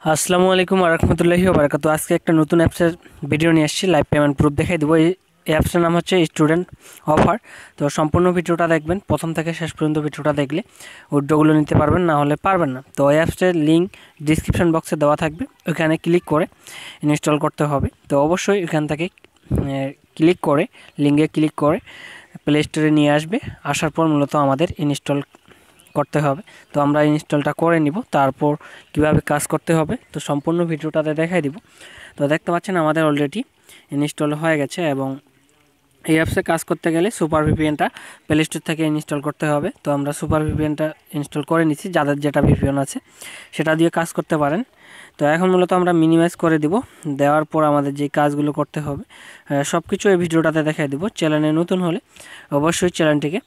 আসসালামু আলাইকুম ওয়া রাহমাতুল্লাহি ওয়া বারাকাতুহু। আজকে একটা নতুন অ্যাপসের ভিডিও নিয়ে আসছি, লাইভ পেমেন্ট প্রুফ দেখাই দেবো। এই অ্যাপসটার নাম হচ্ছে স্টুডেন্ট অফার। তো সম্পূর্ণ ভিডিওটা দেখবেন, প্রথম থেকে শেষ পর্যন্ত ভিডিওটা দেখলে উইথড্রগুলো নিতে পারবেন, না হলে পারবেন না। তো এই অ্যাপসটার লিঙ্ক ডিসক্রিপশন বক্সে দেওয়া থাকবে, ওইখানে ক্লিক করে ইনস্টল করতে হবে। তো অবশ্যই এখান থেকে ক্লিক করে লিঙ্কে ক্লিক করে প্লে স্টোরে নিয়ে আসবে। আসার পর মূলত আমাদের ইনস্টল করতে হবে। তো আমরা ইনস্টলটা করে নিব, তারপর কিভাবে কাজ করতে হবে তো সম্পূর্ণ ভিডিওটাতে দেখাই দিব। তো দেখতে পাচ্ছেন আমাদের অলরেডি ইনস্টল হয়ে গেছে, এবং এই অ্যাপসে কাজ করতে গেলে সুপার ভিপিএনটা প্লে স্টোর থেকে ইনস্টল করতে হবে। তো আমরা সুপার ভিপিএনটা ইনস্টল করে নিচ্ছি, যাদের যেটা ভিপিএন আছে সেটা দিয়ে কাজ করতে পারেন। তো এখন মূলত আমরা মিনিমাইজ করে দিব, দেওয়ার পর আমাদের যে কাজগুলো করতে হবে সব কিছু এই ভিডিওটাতে দেখাই দিব। চ্যানেলে নতুন হলে অবশ্যই চ্যানেলটিকে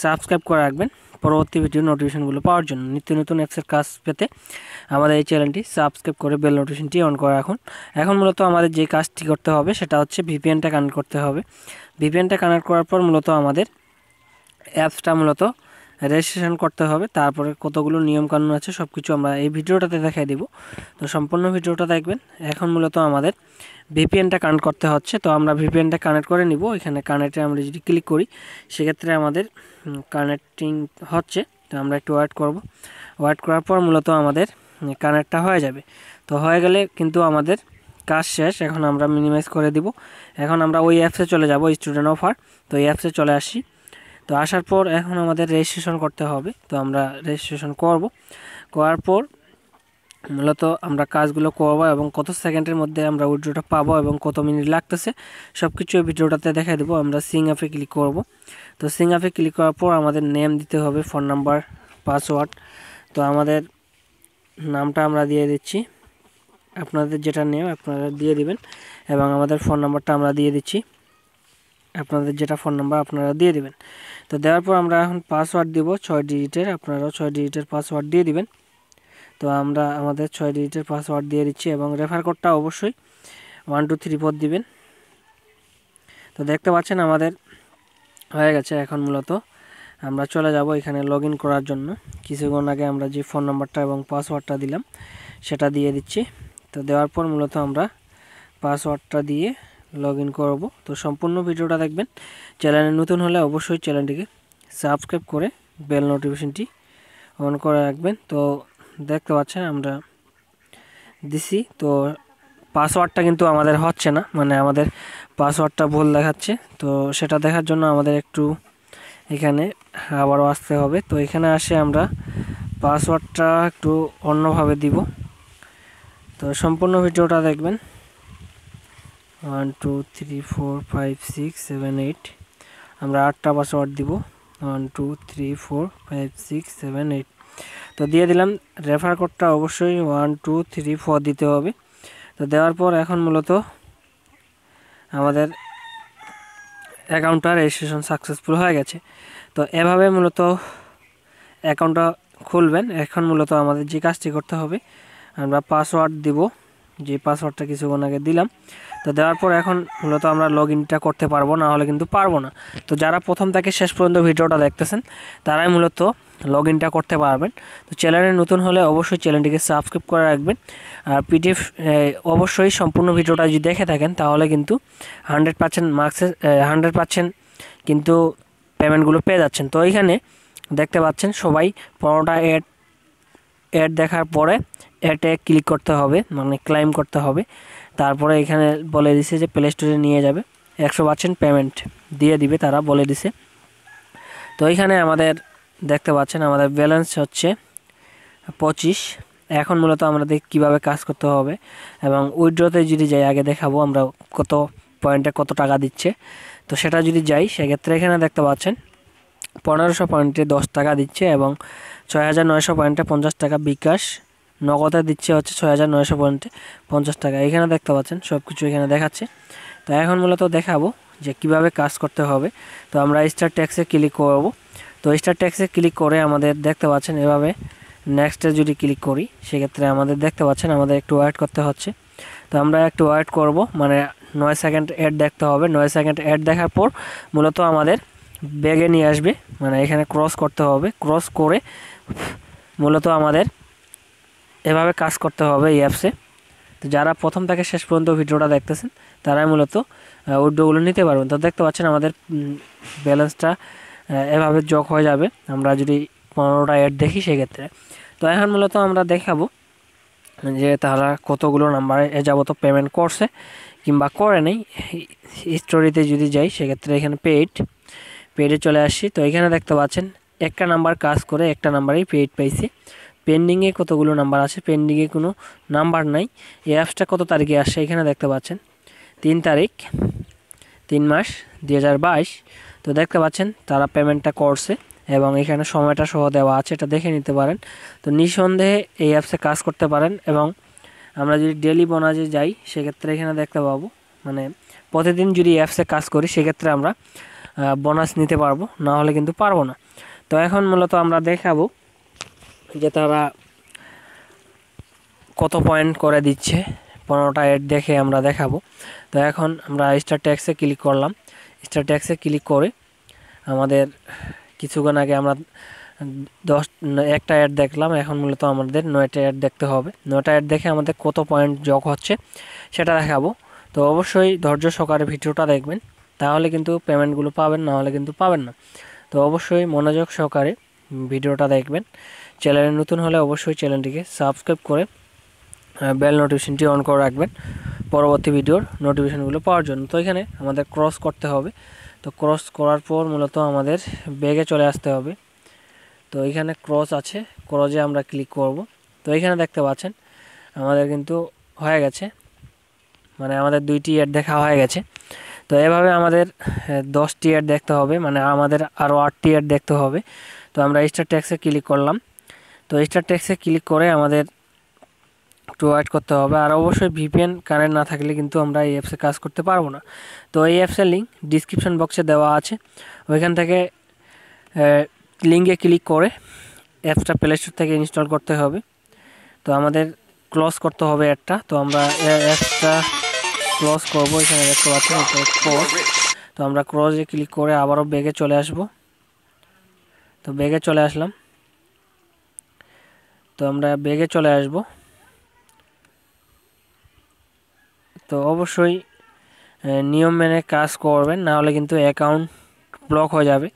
সাবস্ক্রাইব করে রাখবেন পরবর্তী ভিডিও নোটিফিকেশনগুলো পাওয়ার জন্য। নিত্য নতুন অ্যাপসের কাজ পেতে আমাদের এই চ্যানেলটি সাবস্ক্রাইব করে বেল নোটিফিকেশনটি অন করে রাখুন। এখন মূলত আমাদের যে কাজটি করতে হবে সেটা হচ্ছে ভিপিএনটা কানেক্ট করতে হবে। ভিপিএনটা কানেক্ট করার পর মূলত আমাদের অ্যাপসটা মূলত রেজিস্ট্রেশন করতে হবে। তারপরে কতগুলো নিয়মকানুন আছে সব কিছু আমরা এই ভিডিওটাতে দেখাই দেব। তো সম্পূর্ণ ভিডিওটা দেখবেন। এখন মূলত আমাদের ভিপিএনটা কানেক্ট করতে হচ্ছে। তো আমরা ভিপিএনটা কানেক্ট করে নিব। এখানে কানেক্টে আমরা যদি ক্লিক করি সেক্ষেত্রে আমাদের কানেক্টিং হচ্ছে। তো আমরা একটু ওয়েট করব। ওয়েট করার পর মূলত আমাদের কানেক্টটা হয়ে যাবে। তো হয়ে গেলে কিন্তু আমাদের কাজ শেষ। এখন আমরা মিনিমাইজ করে দিব। এখন আমরা ওই অ্যাপসে চলে যাব, স্টুডেন্ট অফার। তো এই অ্যাপসে চলে আসি। তো আসার পর এখন আমাদের রেজিস্ট্রেশন করতে হবে। তো আমরা রেজিস্ট্রেশন করব। করার পর মূলত আমরা কাজগুলো করব এবং কত সেকেন্ডের মধ্যে আমরা উইথড্রটা পাবো এবং কত মিনিট লাগতেছে সব কিছু এই ভিডিওটাতে দেখাই দেবো। আমরা সিং অ্যাপে ক্লিক করব। তো সিং অ্যাপে ক্লিক করার পর আমাদের নেম দিতে হবে, ফোন নাম্বার, পাসওয়ার্ড। তো আমাদের নামটা আমরা দিয়ে দিচ্ছি, আপনাদের যেটা নেম আপনারা দিয়ে দিবেন, এবং আমাদের ফোন নাম্বারটা আমরা দিয়ে দিচ্ছি, আপনাদের যেটা ফোন নাম্বার আপনারা দিয়ে দিবেন। তো দেওয়ার পর আমরা এখন পাসওয়ার্ড দিব 6 ডিজিটের, আপনারাও 6 ডিজিটের পাসওয়ার্ড দিয়ে দিবেন। তো আমরা আমাদের 6 ডিজিটের পাসওয়ার্ড দিয়ে দিচ্ছি, এবং রেফার কোডটা অবশ্যই 1234 দিবেন। তো দেখতে পাচ্ছেন আমাদের হয়ে গেছে। এখন মূলত আমরা চলে যাব এখানে লগ ইন করার জন্য। কিছুক্ষণ আগে আমরা যে ফোন নাম্বারটা এবং পাসওয়ার্ডটা দিলাম সেটা দিয়ে দিচ্ছি। তো দেওয়ার পর মূলত আমরা পাসওয়ার্ডটা দিয়ে লগ ইন করবো। তো সম্পূর্ণ ভিডিওটা দেখবেন। চ্যানেলে নতুন হলে অবশ্যই চ্যানেলটিকে সাবস্ক্রাইব করে বেল নোটিফিকেশনটি অন করে রাখবেন। তো দেখতে পাচ্ছেন আমরা দিছি। তো পাসওয়ার্ডটা কিন্তু আমাদের হচ্ছে না, মানে আমাদের পাসওয়ার্ডটা ভুল দেখাচ্ছে। তো সেটা দেখার জন্য আমাদের একটু এখানে আবারও আসতে হবে। তো এখানে আসে আমরা পাসওয়ার্ডটা একটু অন্যভাবে দিব। তো সম্পূর্ণ ভিডিওটা দেখবেন। 1 2 3 4 5 6 7 8 আমরা 8টা পাসওয়ার্ড দিব। 1 2 3 4 5 6 7 8 তো দিয়ে দিলাম। রেফার কোডটা অবশ্যই 1 2 3 4 দিতে হবে। তো দেওয়ার পর এখন মূলত আমাদের অ্যাকাউন্টটা রেজিস্ট্রেশন সাকসেসফুল হয়ে গেছে। তো এভাবে মূলত অ্যাকাউন্টটা খুলবেন। এখন মূলত আমাদের যে কাজটি করতে হবে, আমরা পাসওয়ার্ড দিব, যে পাসওয়ার্ডটা কিছুক্ষণ আগে দিলাম। তো দেওয়ার পর এখন মূলত আমরা লগ ইনটা করতে পারবো, না হলে কিন্তু পারবো না। তো যারা প্রথম থেকে শেষ পর্যন্ত ভিডিওটা দেখতেছেন তারাই মূলত লগ ইনটা করতে পারবেন। তো চ্যানেলে নতুন হলে অবশ্যই চ্যানেলটিকে সাবস্ক্রাইব করে রাখবেন। আর পিডিএফ অবশ্যই সম্পূর্ণ ভিডিওটা যদি দেখে থাকেন তাহলে কিন্তু 100% মার্কসে 100% কিন্তু পেমেন্টগুলো পেয়ে যাচ্ছেন। তো এইখানে দেখতে পাচ্ছেন সবাই 15টা অ্যাড দেখার পরে অ্যাডে ক্লিক করতে হবে, মানে ক্লাইম করতে হবে। তারপরে এখানে বলে দিছে যে প্লে স্টোরে নিয়ে যাবে, 100% পেমেন্ট দিয়ে দিবে তারা বলে দিছে। তো এইখানে আমাদের দেখতে পাচ্ছেন আমাদের ব্যালেন্স হচ্ছে 25। এখন মূলত আমরা দেখি কীভাবে কাজ করতে হবে, এবং উইথড্রতে যদি যাই আগে দেখাবো আমরা কত পয়েন্টে কত টাকা দিচ্ছে। তো সেটা যদি যাই সেক্ষেত্রে এখানে দেখতে পাচ্ছেন 1500 পয়েন্টে 10 টাকা দিচ্ছে, এবং 6900 পয়েন্টে 50 টাকা। বিকাশ নগদে দিচ্ছে হচ্ছে 6900 পয়েন্টে 50 টাকা। এখানে দেখতে পাচ্ছেন সব কিছু এখানে দেখাচ্ছে। তো এখন মূলত দেখাবো যে কিভাবে কাজ করতে হবে। তো আমরা স্টার ট্যাক্সে ক্লিক করব। তো স্টার ট্যাক্সে ক্লিক করে আমাদের দেখতে পাচ্ছেন এভাবে নেক্সটে যদি ক্লিক করি সেক্ষেত্রে আমাদের দেখতে পাচ্ছেন আমাদের একটু ওয়েট করতে হচ্ছে। তো আমরা একটু ওয়েট করব, মানে 9 সেকেন্ড অ্যাড দেখতে হবে। 9 সেকেন্ড অ্যাড দেখার পর মূলত আমাদের ব্যাগে নিয়ে আসবে, মানে এখানে ক্রস করতে হবে। ক্রস করে মূলত আমাদের এভাবে কাজ করতে হবে এই অ্যাপসে। তো যারা প্রথম থেকে শেষ পর্যন্ত ভিডিওটা দেখতেছেন তারাই মূলত উইথড্রগুলো নিতে পারবেন। তো দেখতে পাচ্ছেন আমাদের ব্যালেন্সটা এভাবে যোগ হয়ে যাবে আমরা যদি 15টা অ্যাড দেখি সেক্ষেত্রে। তো এখন মূলত আমরা দেখাবো যে তারা কতগুলো নাম্বারে এ যাবত পেমেন্ট করছে কিংবা করে নেই। স্টোরিতে যদি যাই সেক্ষেত্রে এখানে পেইডে চলে আসছি। তো এখানে দেখতে পাচ্ছেন একটা নাম্বার কাজ করে একটা নাম্বারেই পেইড পাইছে। পেন্ডিংয়ে কতগুলো নাম্বার আছে, পেন্ডিংয়ে কোনো নাম্বার নাই। এই অ্যাপসটা কত তারিখে আসছে এখানে দেখতে পাচ্ছেন 3 তারিখ 3 মাস 2022। তো দেখতে পাচ্ছেন তারা পেমেন্টটা করছে এবং এখানে সময়টা সহ দেওয়া আছে, এটা দেখে নিতে পারেন। তো নিঃসন্দেহে এই অ্যাপসে কাজ করতে পারেন এবং আমরা যদি ডেলি বোনাসে যাই সেক্ষেত্রে এখানে দেখতে পাবো মানে প্রতিদিন যদি অ্যাপসে কাজ করি সেক্ষেত্রে আমরা বোনাস নিতে পারবো, না হলে কিন্তু পারবো না। তো এখন মূলত আমরা দেখাবো যে তারা কত পয়েন্ট করে দিচ্ছে, 15টা অ্যাড দেখে আমরা দেখাবো। তো এখন আমরা স্টার ট্যাক্সে ক্লিক করলাম। স্টার ট্যাক্সে ক্লিক করে আমাদের কিছুক্ষণ আগে আমরা একটা অ্যাড দেখলাম, এখন মূলত আমাদের 9টা অ্যাড দেখতে হবে। 9টা অ্যাড দেখে আমাদের কত পয়েন্ট যোগ হচ্ছে সেটা দেখাবো। তো অবশ্যই ধৈর্য সহকারে ভিডিওটা দেখবেন, তাহলে কিন্তু পেমেন্টগুলো পাবেন, না হলে কিন্তু পাবেন না। তো অবশ্যই মনোযোগ সহকারে ভিডিওটা দেখবেন। চ্যানেলে নতুন হলে অবশ্যই চ্যানেলটিকে সাবস্ক্রাইব করে বেল নোটিফিকেশনটি অন করে রাখবেন পরবর্তী ভিডিওর নোটিফিকেশনগুলো পাওয়ার জন্য। তো এখানে আমাদের ক্রস করতে হবে। তো ক্রস করার পর মূলত আমাদের ব্যাগে চলে আসতে হবে। তো এখানে ক্রস আছে, ক্রসে আমরা ক্লিক করব। তো এখানে দেখতে পাচ্ছেন আমাদের কিন্তু হয়ে গেছে, মানে আমাদের 2টি অ্যাড দেখা হয়ে গেছে। তো এভাবে আমাদের 10টি অ্যাড দেখতে হবে, মানে আমাদের আরও 8টি অ্যাড দেখতে হবে। তো আমরা স্টার ট্যাক্সে ক্লিক করলাম। তো স্টার ট্যাক্সে ক্লিক করে আমাদের একটু ওয়েট করতে হবে। আর অবশ্যই ভিপিএন কানেক্ট না থাকলে কিন্তু আমরা এই অ্যাপসে কাজ করতে পারবো না। তো এই অ্যাপসের লিঙ্ক ডিসক্রিপশন বক্সে দেওয়া আছে, ওইখান থেকে লিঙ্কে ক্লিক করে অ্যাপসটা প্লে স্টোর থেকে ইনস্টল করতে হবে। তো আমাদের ক্লোজ করতে হবে অ্যাডটা। তো আমরা অ্যাপসটা ক্লোজ করবো, এখানে দেখতে পাচ্ছেন ক্লোজ। তো আমরা ক্লোজে ক্লিক করে আবারও ব্যাগে চলে আসব। তো ব্যাগে চলে আসলাম। তো আমরা ব্যাগে চলে আসব। তো অবশ্যই নিয়ম মেনে কাজ করবেন, না হলে কিন্তু অ্যাকাউন্ট ব্লক হয়ে যাবে।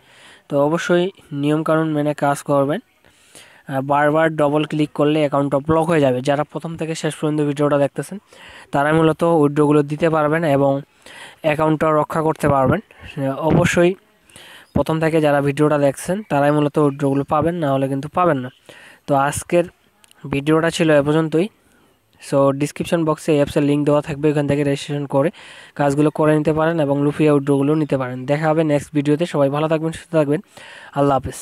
তো অবশ্যই নিয়মকানুন মেনে কাজ করবেন। বারবার ডবল ক্লিক করলে অ্যাকাউন্টটা ব্লক হয়ে যাবে। যারা প্রথম থেকে শেষ পর্যন্ত ভিডিওটা দেখতেছেন তারাই মূলত উইথড্রগুলো দিতে পারবেন এবং অ্যাকাউন্টটা রক্ষা করতে পারবেন। অবশ্যই প্রথম থেকে যারা ভিডিওটা দেখছেন তারাই মূলত উইথড্রগুলো পাবেন, না হলে কিন্তু পাবেন না। তো আজকের ভিডিওটা ছিল এ পর্যন্তই। সো ডিসক্রিপশন বক্সে অ্যাপসের লিঙ্ক দেওয়া থাকবে, ওখান থেকে রেজিস্ট্রেশন করে কাজগুলো করে নিতে পারেন এবং লুফিয়া উইথড্রগুলো নিতে পারেন। দেখা হবে নেক্সট ভিডিওতে। সবাই ভালো থাকবেন, সুস্থ থাকবেন। আল্লাহ হাফেজ।